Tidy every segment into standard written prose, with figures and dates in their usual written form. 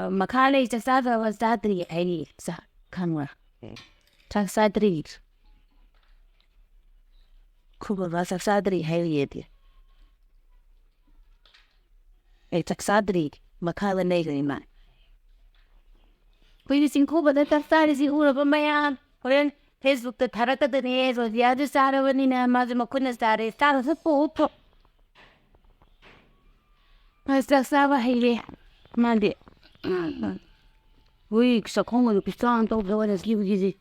Makale Chasada was Dadri, Eddie, camera. Chaksadri. Kuba was a Sadri, Harriet. A Chaksadri, Makala Nagri man. We is in Kuba that side is the Ura of Mayan. When Facebook the Tarata the Nays was the other side of an in a Mazamakuna study, started a poop. Mas Sava Haley, Mandy. Weeks so common to be strong, don't go and give easy.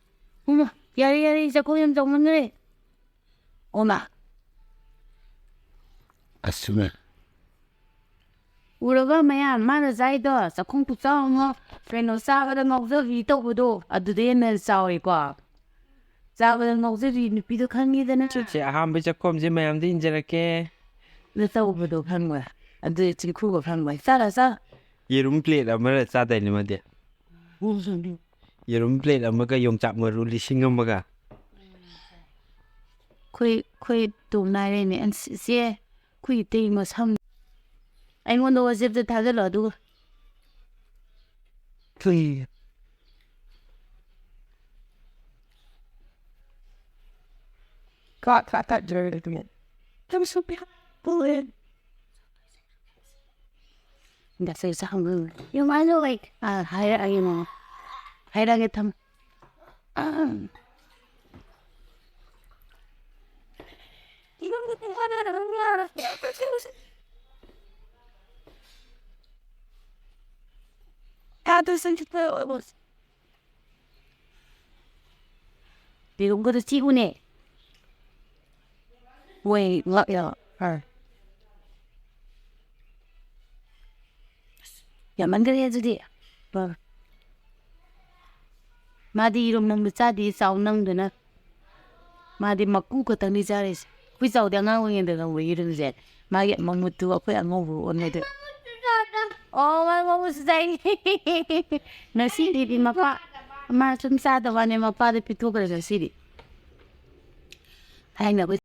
Yari is a coin of Monday. Oma. Assume. Ura Mayan, man as I does, a compu song, friend of Sava and of the Vito Wodo, at the dinner sorry qua. Sava and of the Vito can be the nature. I am which a comes in my danger. The Thobodo Hanway. And the Chingkhuba Yerum Salasa. Yerum played a mirror Saturday, my dear. Yerum played a mugger young chap were really singamaga. Quit to Nirene and see, quit they must hum. I wonder as if the Tagala do. Clean. Got that dirty again. That was so bad. Bullet. That's a sound. You might know like higher, you know. Higher get them. They don't go to see one. Wait, look, her. Ya mandare jadi, madi rom nang bercadi sau nang dena, madi maku ketang di jaris, kui sau dia ngau yang dengan wirin zet, magi mamutu apa yang ngau on itu. Oh, what was saying? Nasi di mapa, macam sada wane mapa di pitu kerja sini. Hai nak